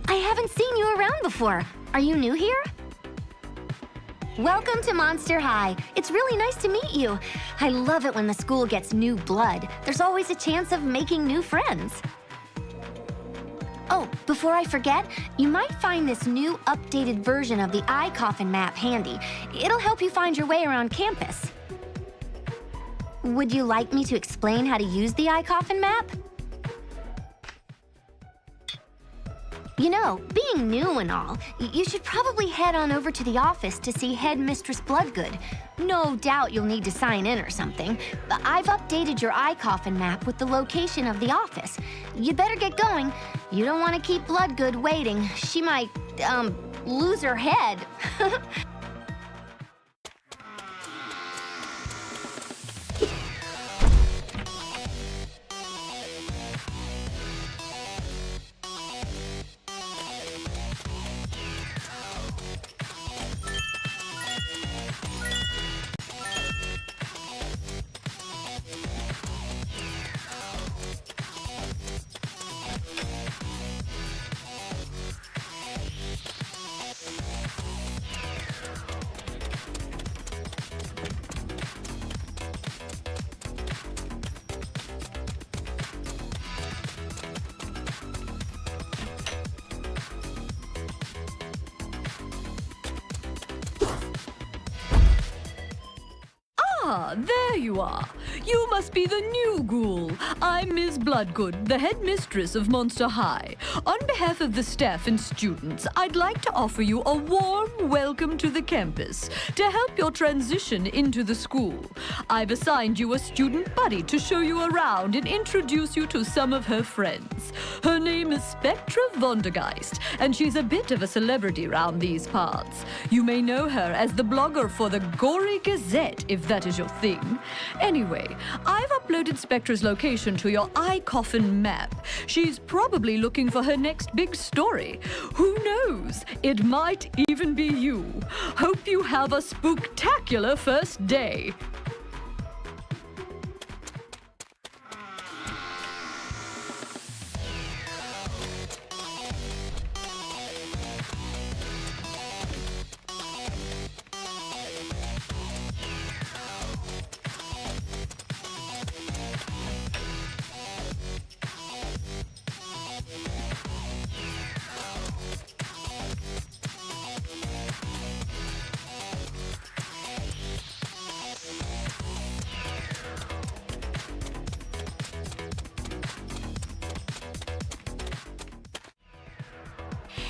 I haven't seen you around before. Are you new here? Welcome to Monster High. It's really nice to meet you. I love it when the school gets new blood. There's always a chance of making new friends. Oh, before I forget, you might find this new updated version of the iCoffin map handy. It'll help you find your way around campus. Would you like me to explain how to use the iCoffin map? You know, being new and all, you should probably head on over to the office to see Headmistress Bloodgood. No doubt you'll need to sign in or something. I've updated your iCoffin map with the location of the office. You'd better get going. You don't want to keep Bloodgood waiting. She might, lose her head. Ah, there you are. You must be the new Ghoul. I'm Ms. Bloodgood, the headmistress of Monster High. On behalf of the staff and students, I'd like to offer you a warm welcome to the campus to help your transition into the school. I've assigned you a student buddy to show you around and introduce you to some of her friends. Her name is Spectra Vondergeist, and she's a bit of a celebrity around these parts. You may know her as the blogger for the Gory Gazette, if that is your thing. Anyway, I've uploaded Spectra's location to your iCoffin map. She's probably looking for her next big story. Who knows? It might even be you. Hope you have a spooktacular first day.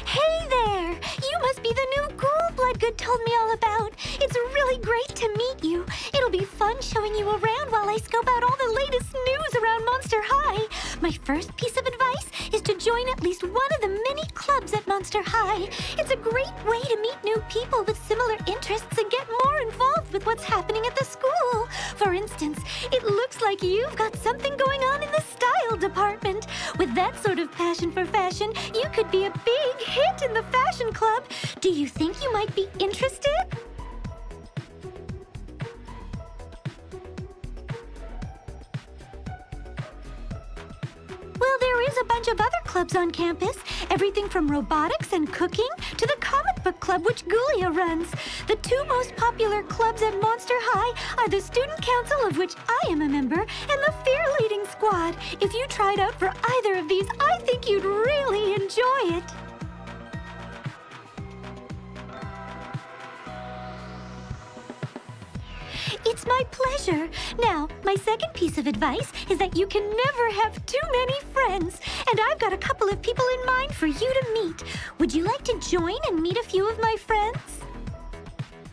Hey there! You must be the new Ghoul Bloodgood told me all about. It's really great to meet you. It'll be fun showing you around while I scope out all the latest news around Monster High. My first piece of advice is to join at least one of the many clubs at Monster High. It's a great way to meet new people with similar interests and get more involved with what's happening at the school. For instance, it looks like you've got something going on in the style department. With that sort of passion for fashion, you could be a big hit in the fashion club. Do you think you might be interested? Well, there is a bunch of other clubs on campus. Everything from robotics and cooking to the comic book club which Ghoulia runs. The two most popular clubs at Monster High are the Student Council, of which I am a member, and the Fearleading Squad. If you tried out for either of these, I think you'd really enjoy it. It's my pleasure. Now, my second piece of advice is that you can never have too many friends. And I've got a couple of people in mind for you to meet. Would you like to join and meet a few of my friends?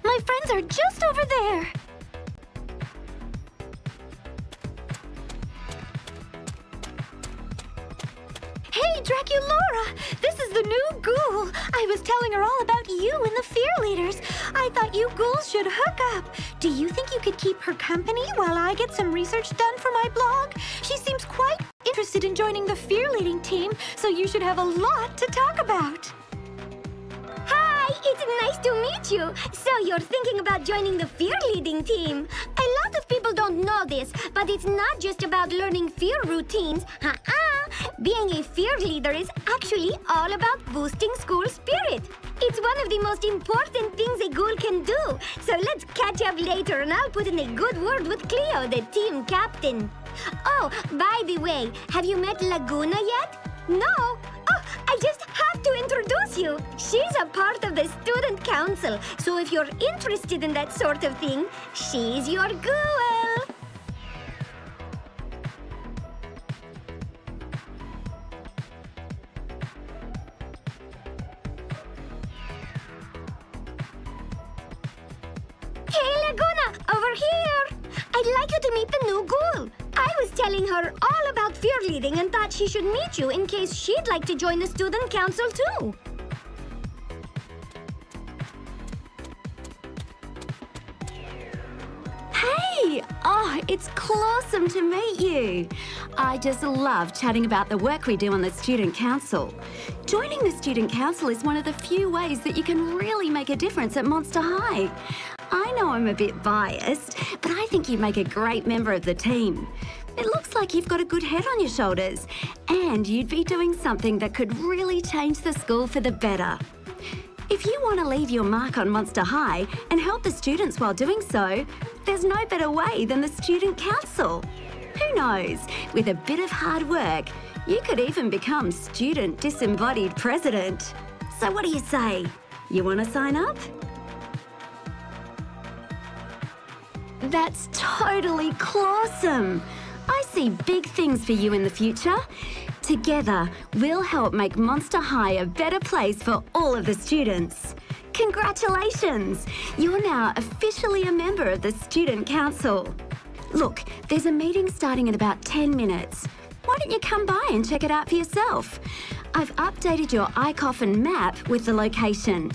My friends are just over there. Hey, Draculora! This is the new Ghoul. I was telling her all about you and the Fearleaders. I thought you ghouls should hook up. Do you think you could keep her company while I get some research done for my blog? She seems quite interested in joining the Fearleading team, so you should have a lot to talk about. Hi, it's nice to meet you. So you're thinking about joining the Fearleading team. A lot of people don't know this, but it's not just about learning fear routines. Being a fear leader is actually all about boosting school spirit. It's one of the most important things a ghoul can do. So let's catch up later and I'll put in a good word with Cleo, the team captain. Oh, by the way, have you met Laguna yet? No? Oh, I just have to introduce you. She's a part of the student council. So if you're interested in that sort of thing, she's your ghoul. Hey, Laguna, over here! I'd like you to meet the new ghoul. I was telling her all about fear leading and thought she should meet you in case she'd like to join the student council too. Hey! Oh, it's awesome to meet you. I just love chatting about the work we do on the Student Council. Joining the Student Council is one of the few ways that you can really make a difference at Monster High. I know I'm a bit biased, but I think you'd make a great member of the team. It looks like you've got a good head on your shoulders, and you'd be doing something that could really change the school for the better. If you want to leave your mark on Monster High and help the students while doing so, there's no better way than the Student Council. Who knows, with a bit of hard work, you could even become Student Disembodied President. So what do you say? You want to sign up? That's totally awesome. I see big things for you in the future. Together, we'll help make Monster High a better place for all of the students. Congratulations! You're now officially a member of the Student Council. Look, there's a meeting starting in about 10 minutes. Why don't you come by and check it out for yourself? I've updated your iCoffin map with the location.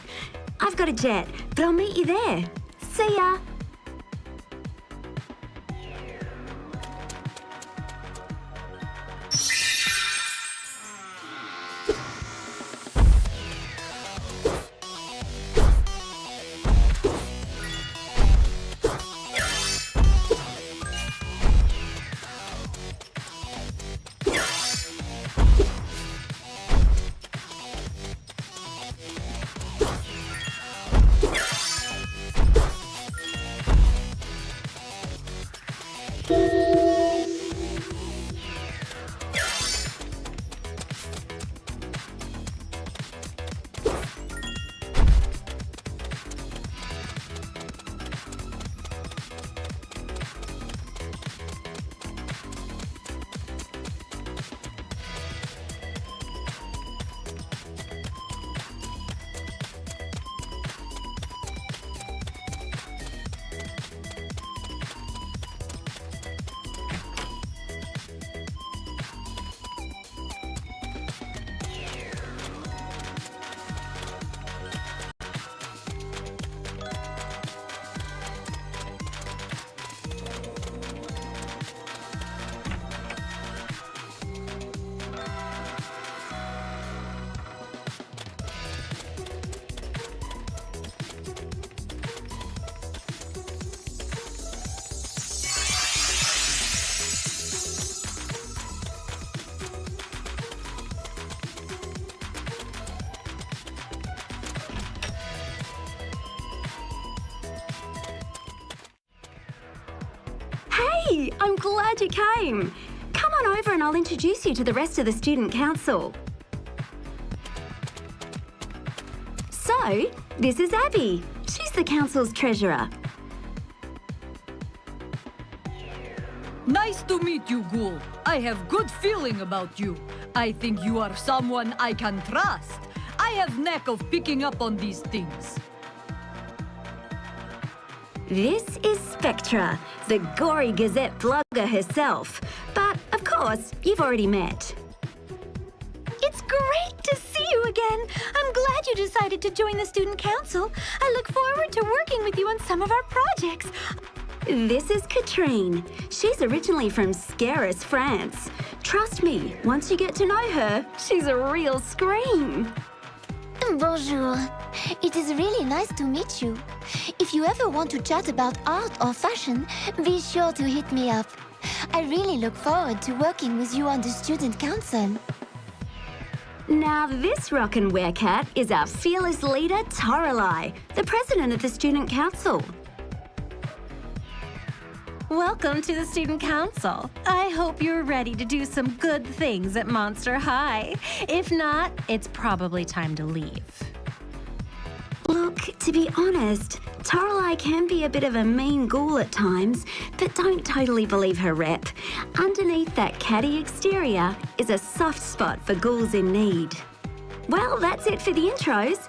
I've got a jet, but I'll meet you there. See ya! Hey, I'm glad you came. Come on over and I'll introduce you to the rest of the Student Council. So, this is Abby. She's the Council's treasurer. Nice to meet you, Ghoul. I have good feeling about you. I think you are someone I can trust. I have knack of picking up on these things. This is Spectra, the Gory Gazette blogger herself. But, of course, you've already met. It's great to see you again. I'm glad you decided to join the Student Council. I look forward to working with you on some of our projects. This is Katrine. She's originally from Scaris, France. Trust me, once you get to know her, she's a real scream. Bonjour. It is really nice to meet you. If you ever want to chat about art or fashion, be sure to hit me up. I really look forward to working with you on the student council. Now this rockin' werecat is our fearless leader, Toralei, the president of the student council. Welcome to the Student Council. I hope you're ready to do some good things at Monster High. If not, it's probably time to leave. Look, to be honest, Toralei can be a bit of a mean ghoul at times, but don't totally believe her rep. Underneath that catty exterior is a soft spot for ghouls in need. Well, that's it for the intros.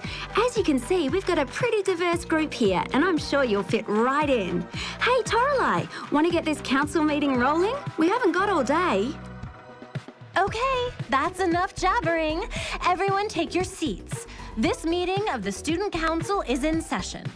As you can see, we've got a pretty diverse group here, and I'm sure you'll fit right in. Hey, Toralei, want to get this council meeting rolling? We haven't got all day. Okay, that's enough jabbering. Everyone take your seats. This meeting of the Student Council is in session.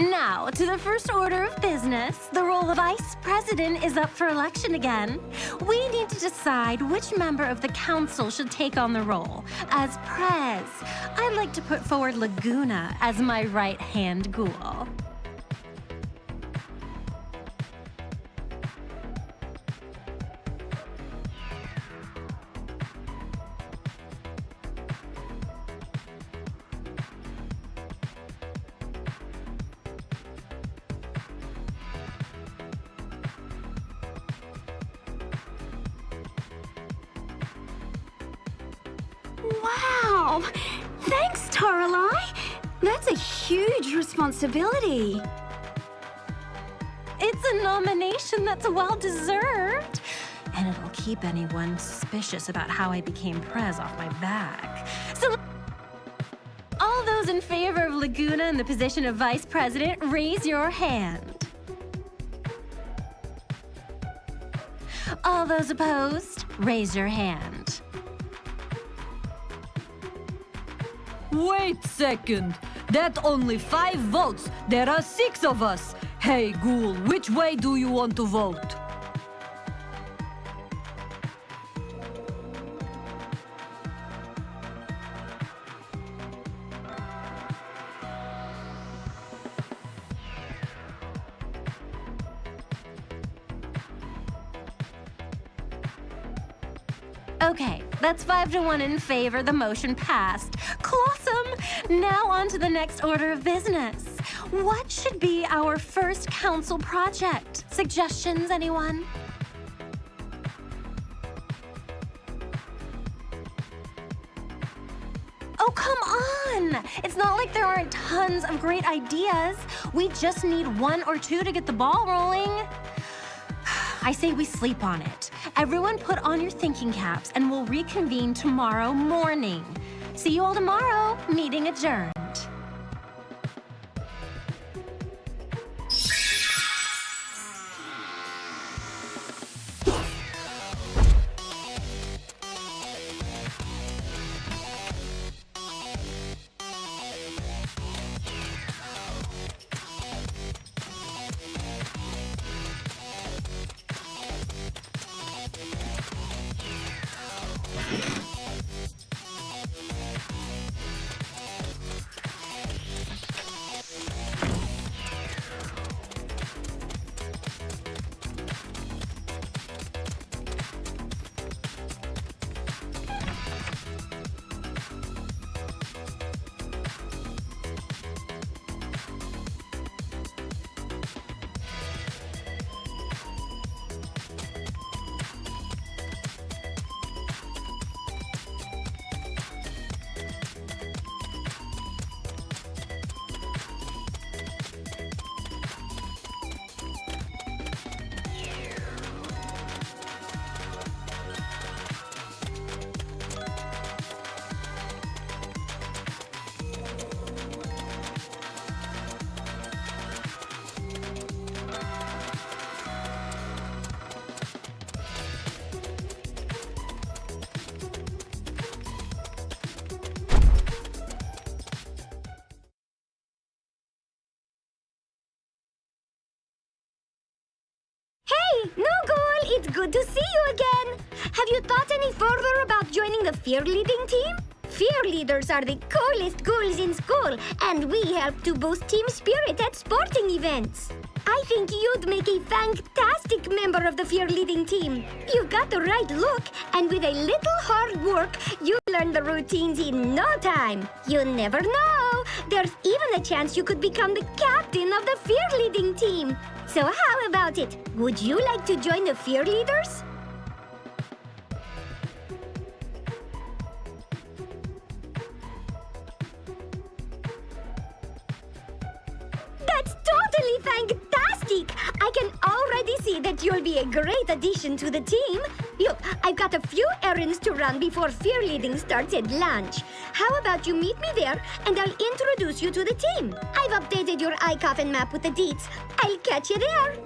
Now, to the first order of business, the role of Vice President is up for election again. We need to decide which member of the council should take on the role. As Prez, I'd like to put forward Laguna as my right-hand ghoul. Wow! Thanks, Toralei. That's a huge responsibility. It's a nomination that's well-deserved. And it'll keep anyone suspicious about how I became Prez off my back. So, all those in favor of Laguna in the position of Vice President, raise your hand. All those opposed, raise your hand. Wait a second. That only 5 votes. There are 6 of us. Hey, Ghoul, which way do you want to vote? Okay, that's 5-1 in favor. The motion passed. Clossum! Now on to the next order of business. What should be our first council project? Suggestions, anyone? Oh, come on! It's not like there aren't tons of great ideas. We just need 1 or 2 to get the ball rolling. I say we sleep on it. Everyone put on your thinking caps and we'll reconvene tomorrow morning. See you all tomorrow. Meeting adjourned. Hey, no Ghoul, it's good to see you again. have you thought any further about joining the Fearleading team? Fear leaders are the coolest ghouls in school, and we help to boost team spirit at sporting events. I think you'd make a fantastic member of the Fearleading team. You've got the right look, and with a little hard work, you'll learn the routines in no time. You never know. There's even a chance you could become the captain of the Fearleading team. So how about it? Would you like to join the Fear Leaders? That's totally fantastic! I can already see that you'll be a great addition to the team. Look, I've got a few errands to run before Fearleading starts at lunch. How about you meet me there, and I'll introduce you to the team. I've updated your iCoffin map with the deets. I'll catch you there.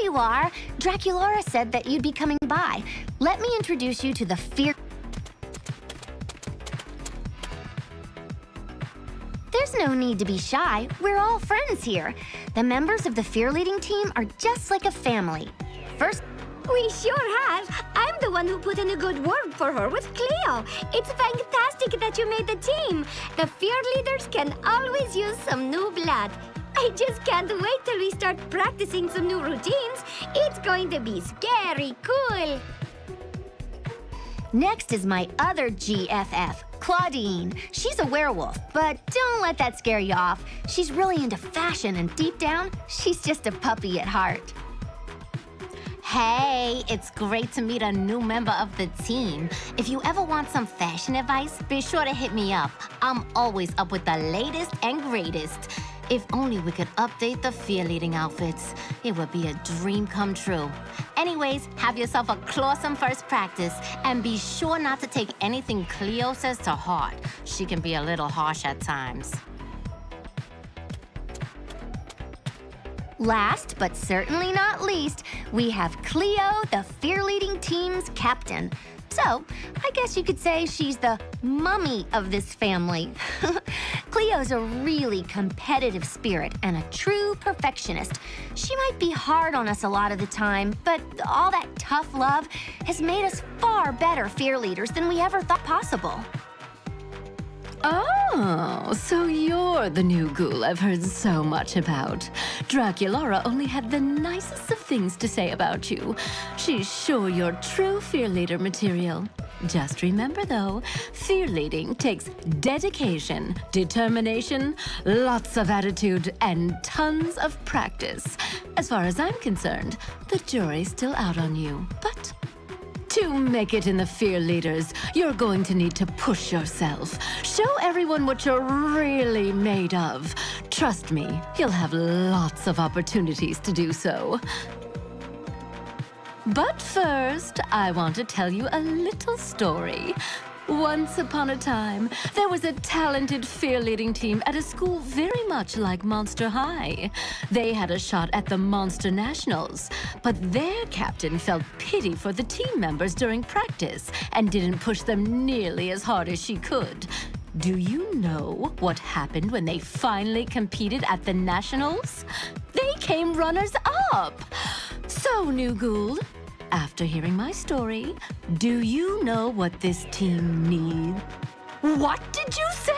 you are. Draculaura said that you'd be coming by. Let me introduce you to the There's no need to be shy. We're all friends here. The members of the Fearleading team are just like a family. First, We sure have. I'm the one who put in a good word for her with Cleo. It's fantastic that you made the team. The Fear Leaders can always use some new blood. I just can't wait till we start practicing some new routines. It's going to be scary cool. next is my other GFF, Claudine. She's a werewolf, but don't let that scare you off. She's really into fashion, and deep down, she's just a puppy at heart. Hey, it's great to meet a new member of the team. If you ever want some fashion advice, be sure to hit me up. I'm always up with the latest and greatest. If only we could update the Fearleading outfits. It would be a dream come true. Anyways, have yourself a clawsome first practice, and be sure not to take anything Cleo says to heart. She can be a little harsh at times. Last, but certainly not least, we have Cleo, the Fearleading team's captain. So, I guess you could say she's the mummy of this family. Cleo's a really competitive spirit and a true perfectionist. She might be hard on us a lot of the time, but all that tough love has made us far better fear leaders than we ever thought possible. Oh, so you're the new ghoul I've heard so much about. Draculaura only had the nicest of things to say about you. She's sure you're true fear leader material. Just remember, though, fear leading takes dedication, determination, lots of attitude, and tons of practice. As far as I'm concerned, the jury's still out on you, but to make it in the Fear Leaders, you're going to need to push yourself. Show everyone what you're really made of. Trust me, you'll have lots of opportunities to do so. But first, I want to tell you a little story. Once upon a time, there was a talented fear-leading team at a school very much like Monster High. They had a shot at the Monster Nationals, but their captain felt pity for the team members during practice and didn't push them nearly as hard as she could. Do you know what happened when they finally competed at the Nationals? They came runners-up! So, new ghoul, after hearing my story, do you know what this team needs? What did you say?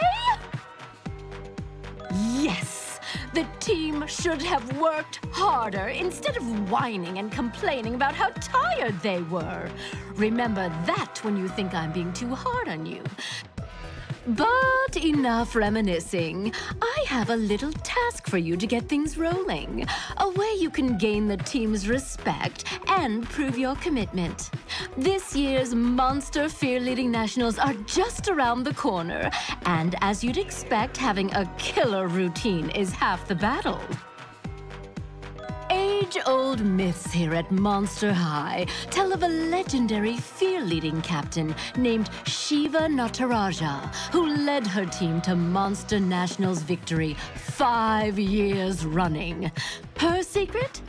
Yes, the team should have worked harder instead of whining and complaining about how tired they were. Remember that when you think I'm being too hard on you. But enough reminiscing. I have a little task for you to get things rolling. A way you can gain the team's respect and prove your commitment. This year's Monster Fear-Leading Nationals are just around the corner. And as you'd expect, having a killer routine is half the battle. Age-old myths here at Monster High tell of a legendary fear-leading captain named Shiva Nataraja, who led her team to Monster Nationals victory 5 years running. Her secret?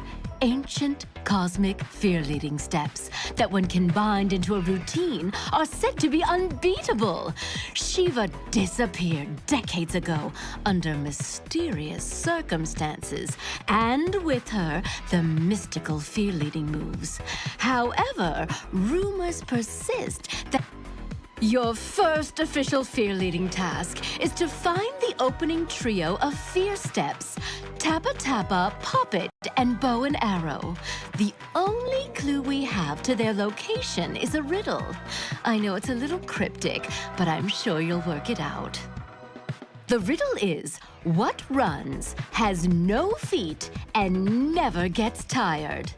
Ancient cosmic fear-leading steps that, when combined into a routine, are said to be unbeatable. Shiva disappeared decades ago under mysterious circumstances, and with her, the mystical fear-leading moves. However, rumors persist that your first official fear-leading task is to find the opening trio of fear steps: Tappa Tappa, Pop It, and Bow and Arrow. The only clue we have to their location is a riddle. I know it's a little cryptic, but I'm sure you'll work it out. The riddle is, what runs, has no feet, and never gets tired?